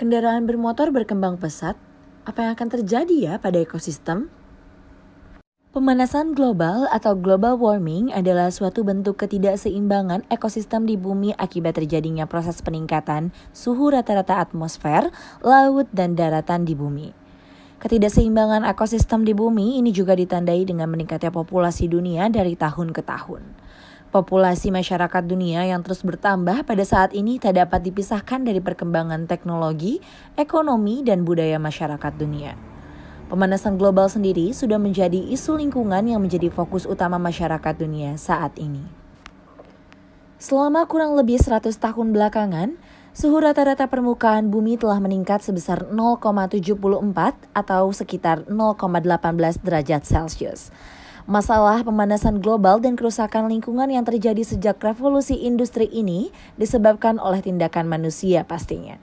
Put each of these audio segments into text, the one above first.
kendaraan bermotor berkembang pesat, apa yang akan terjadi ya pada ekosistem? Pemanasan global atau global warming adalah suatu bentuk ketidakseimbangan ekosistem di bumi akibat terjadinya proses peningkatan suhu rata-rata atmosfer, laut, dan daratan di bumi. Ketidakseimbangan ekosistem di bumi ini juga ditandai dengan meningkatnya populasi dunia dari tahun ke tahun. Populasi masyarakat dunia yang terus bertambah pada saat ini tak dapat dipisahkan dari perkembangan teknologi, ekonomi, dan budaya masyarakat dunia. Pemanasan global sendiri sudah menjadi isu lingkungan yang menjadi fokus utama masyarakat dunia saat ini. Selama kurang lebih 100 tahun belakangan, suhu rata-rata permukaan bumi telah meningkat sebesar 0,74 atau sekitar 0,18 derajat Celcius. Masalah pemanasan global dan kerusakan lingkungan yang terjadi sejak revolusi industri ini disebabkan oleh tindakan manusia pastinya.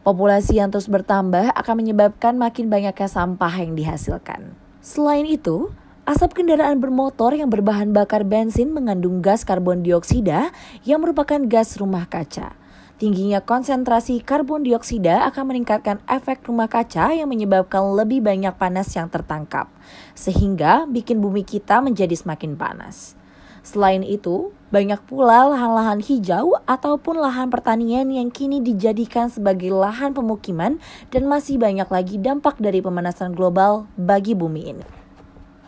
Populasi yang terus bertambah akan menyebabkan makin banyaknya sampah yang dihasilkan. Selain itu, asap kendaraan bermotor yang berbahan bakar bensin mengandung gas karbon dioksida yang merupakan gas rumah kaca. Tingginya konsentrasi karbon dioksida akan meningkatkan efek rumah kaca yang menyebabkan lebih banyak panas yang tertangkap, sehingga bikin bumi kita menjadi semakin panas. Selain itu, banyak pula lahan-lahan hijau ataupun lahan pertanian yang kini dijadikan sebagai lahan pemukiman dan masih banyak lagi dampak dari pemanasan global bagi bumi ini.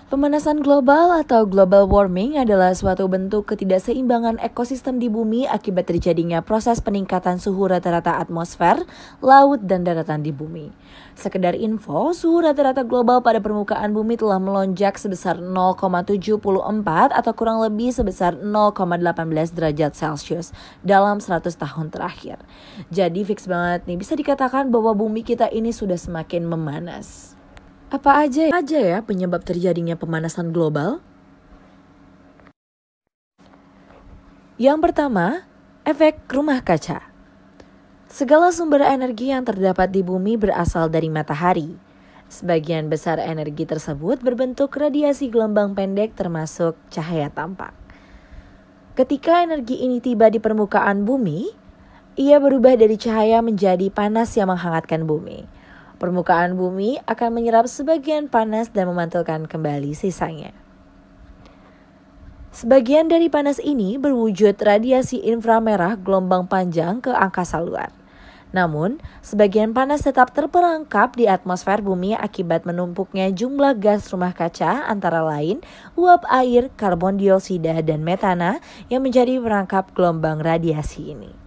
Pemanasan global atau global warming adalah suatu bentuk ketidakseimbangan ekosistem di bumi akibat terjadinya proses peningkatan suhu rata-rata atmosfer, laut, dan daratan di bumi. Sekedar info, suhu rata-rata global pada permukaan bumi telah melonjak sebesar 0,74 atau kurang lebih sebesar 0,18 derajat Celcius dalam 100 tahun terakhir. Jadi fix banget nih, bisa dikatakan bahwa bumi kita ini sudah semakin memanas. Apa aja ya penyebab terjadinya pemanasan global? Yang pertama, efek rumah kaca. Segala sumber energi yang terdapat di bumi berasal dari matahari. Sebagian besar energi tersebut berbentuk radiasi gelombang pendek termasuk cahaya tampak. Ketika energi ini tiba di permukaan bumi, ia berubah dari cahaya menjadi panas yang menghangatkan bumi. Permukaan bumi akan menyerap sebagian panas dan memantulkan kembali sisanya. Sebagian dari panas ini berwujud radiasi inframerah gelombang panjang ke angkasa luar. Namun, sebagian panas tetap terperangkap di atmosfer bumi akibat menumpuknya jumlah gas rumah kaca antara lain uap air, karbon dioksida, dan metana yang menjadi perangkap gelombang radiasi ini.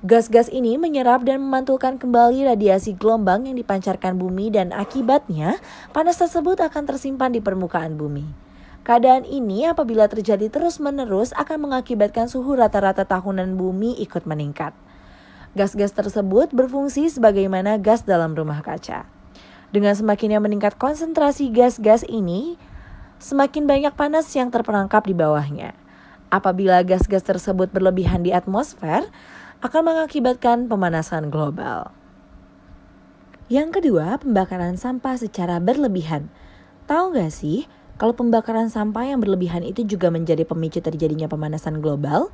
Gas-gas ini menyerap dan memantulkan kembali radiasi gelombang yang dipancarkan bumi dan akibatnya panas tersebut akan tersimpan di permukaan bumi. Keadaan ini apabila terjadi terus-menerus akan mengakibatkan suhu rata-rata tahunan bumi ikut meningkat. Gas-gas tersebut berfungsi sebagaimana gas dalam rumah kaca. Dengan semakinnya meningkat konsentrasi gas-gas ini, semakin banyak panas yang terperangkap di bawahnya. Apabila gas-gas tersebut berlebihan di atmosfer, akan mengakibatkan pemanasan global. Yang kedua, pembakaran sampah secara berlebihan. Tahu gak sih, kalau pembakaran sampah yang berlebihan itu juga menjadi pemicu terjadinya pemanasan global?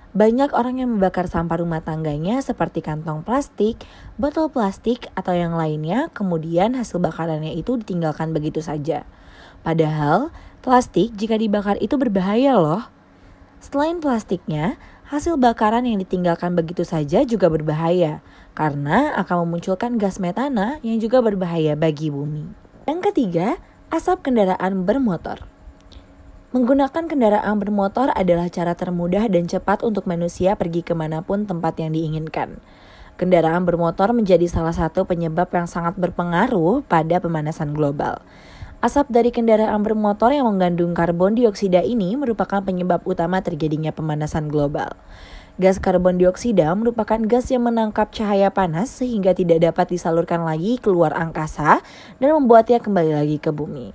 Banyak orang yang membakar sampah rumah tangganya seperti kantong plastik, botol plastik, atau yang lainnya, kemudian hasil bakarannya itu ditinggalkan begitu saja. Padahal, plastik jika dibakar itu berbahaya loh. Selain plastiknya, hasil bakaran yang ditinggalkan begitu saja juga berbahaya karena akan memunculkan gas metana yang juga berbahaya bagi bumi. Yang ketiga, asap kendaraan bermotor. Menggunakan kendaraan bermotor adalah cara termudah dan cepat untuk manusia pergi kemanapun tempat yang diinginkan. Kendaraan bermotor menjadi salah satu penyebab yang sangat berpengaruh pada pemanasan global. Asap dari kendaraan bermotor yang mengandung karbon dioksida ini merupakan penyebab utama terjadinya pemanasan global. Gas karbon dioksida merupakan gas yang menangkap cahaya panas sehingga tidak dapat disalurkan lagi keluar angkasa dan membuatnya kembali lagi ke bumi.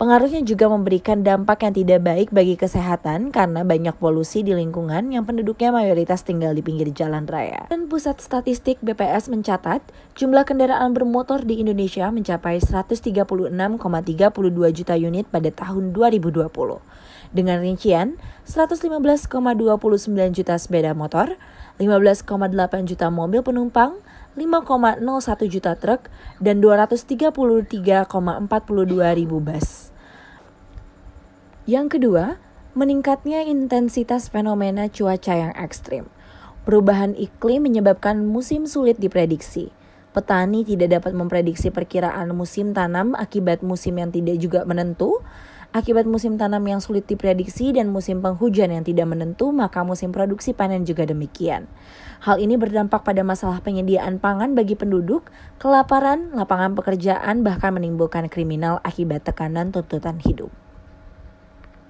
Pengaruhnya juga memberikan dampak yang tidak baik bagi kesehatan karena banyak polusi di lingkungan yang penduduknya mayoritas tinggal di pinggir jalan raya. Dan Pusat Statistik BPS mencatat jumlah kendaraan bermotor di Indonesia mencapai 136,32 juta unit pada tahun 2020. Dengan rincian 115,29 juta sepeda motor, 15,8 juta mobil penumpang, 5,01 juta truk, dan 233,42 ribu bus. Yang kedua, meningkatnya intensitas fenomena cuaca yang ekstrim. Perubahan iklim menyebabkan musim sulit diprediksi. Petani tidak dapat memprediksi perkiraan musim tanam akibat musim yang tidak juga menentu. Akibat musim tanam yang sulit diprediksi dan musim penghujan yang tidak menentu, maka musim produksi panen juga demikian. Hal ini berdampak pada masalah penyediaan pangan bagi penduduk, kelaparan, lapangan pekerjaan, bahkan menimbulkan kriminal akibat tekanan tuntutan hidup.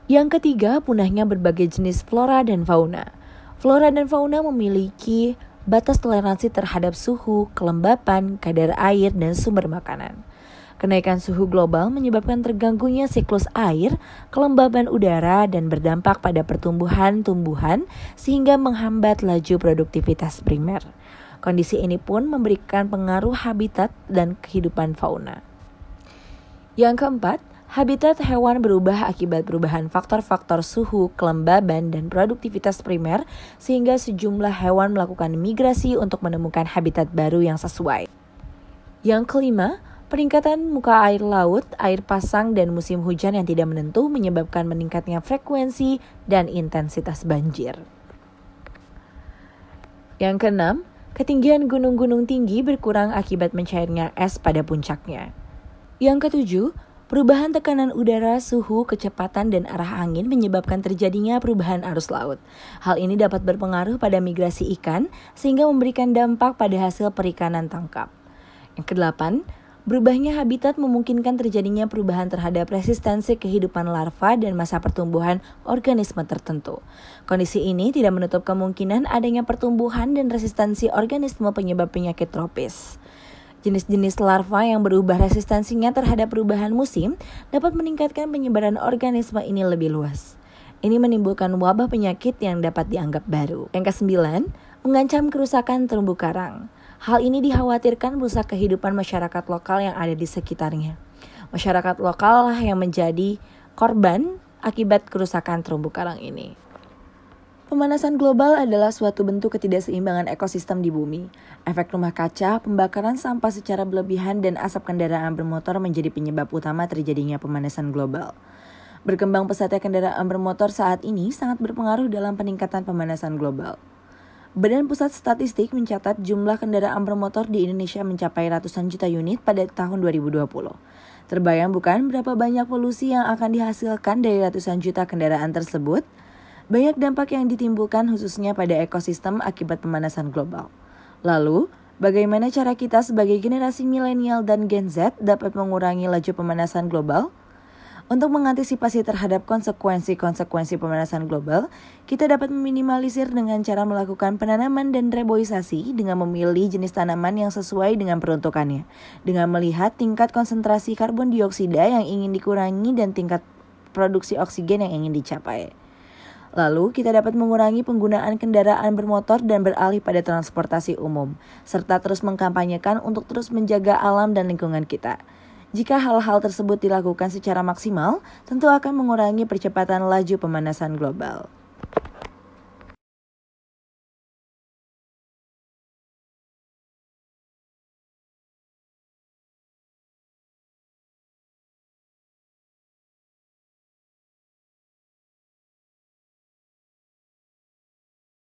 Yang ketiga, punahnya berbagai jenis flora dan fauna. Flora dan fauna memiliki batas toleransi terhadap suhu, kelembapan, kadar air, dan sumber makanan. Kenaikan suhu global menyebabkan terganggunya siklus air, kelembaban udara, dan berdampak pada pertumbuhan tumbuhan sehingga menghambat laju produktivitas primer. Kondisi ini pun memberikan pengaruh habitat dan kehidupan fauna. Yang keempat, habitat hewan berubah akibat perubahan faktor-faktor suhu, kelembaban, dan produktivitas primer sehingga sejumlah hewan melakukan migrasi untuk menemukan habitat baru yang sesuai. Yang kelima, peningkatan muka air laut, air pasang, dan musim hujan yang tidak menentu menyebabkan meningkatnya frekuensi dan intensitas banjir. Yang keenam, ketinggian gunung-gunung tinggi berkurang akibat mencairnya es pada puncaknya. Yang ketujuh, perubahan tekanan udara, suhu, kecepatan, dan arah angin menyebabkan terjadinya perubahan arus laut. Hal ini dapat berpengaruh pada migrasi ikan sehingga memberikan dampak pada hasil perikanan tangkap. Yang kedelapan, berubahnya habitat memungkinkan terjadinya perubahan terhadap resistensi kehidupan larva dan masa pertumbuhan organisme tertentu. Kondisi ini tidak menutup kemungkinan adanya pertumbuhan dan resistensi organisme penyebab penyakit tropis. Jenis-jenis larva yang berubah resistensinya terhadap perubahan musim dapat meningkatkan penyebaran organisme ini lebih luas. Ini menimbulkan wabah penyakit yang dapat dianggap baru. Yang kesembilan, mengancam kerusakan terumbu karang. Hal ini dikhawatirkan merusak kehidupan masyarakat lokal yang ada di sekitarnya. Masyarakat lokal lah yang menjadi korban akibat kerusakan terumbu karang ini. Pemanasan global adalah suatu bentuk ketidakseimbangan ekosistem di bumi. Efek rumah kaca, pembakaran sampah secara berlebihan, dan asap kendaraan bermotor menjadi penyebab utama terjadinya pemanasan global. Berkembang pesatnya kendaraan bermotor saat ini sangat berpengaruh dalam peningkatan pemanasan global. Badan Pusat Statistik mencatat jumlah kendaraan bermotor di Indonesia mencapai ratusan juta unit pada tahun 2020. Terbayang bukan berapa banyak polusi yang akan dihasilkan dari ratusan juta kendaraan tersebut? Banyak dampak yang ditimbulkan khususnya pada ekosistem akibat pemanasan global. Lalu, bagaimana cara kita sebagai generasi milenial dan Gen Z dapat mengurangi laju pemanasan global? Untuk mengantisipasi terhadap konsekuensi-konsekuensi pemanasan global, kita dapat meminimalisir dengan cara melakukan penanaman dan reboisasi dengan memilih jenis tanaman yang sesuai dengan peruntukannya, dengan melihat tingkat konsentrasi karbon dioksida yang ingin dikurangi dan tingkat produksi oksigen yang ingin dicapai. Lalu, kita dapat mengurangi penggunaan kendaraan bermotor dan beralih pada transportasi umum, serta terus mengkampanyekan untuk terus menjaga alam dan lingkungan kita. Jika hal-hal tersebut dilakukan secara maksimal, tentu akan mengurangi percepatan laju pemanasan global.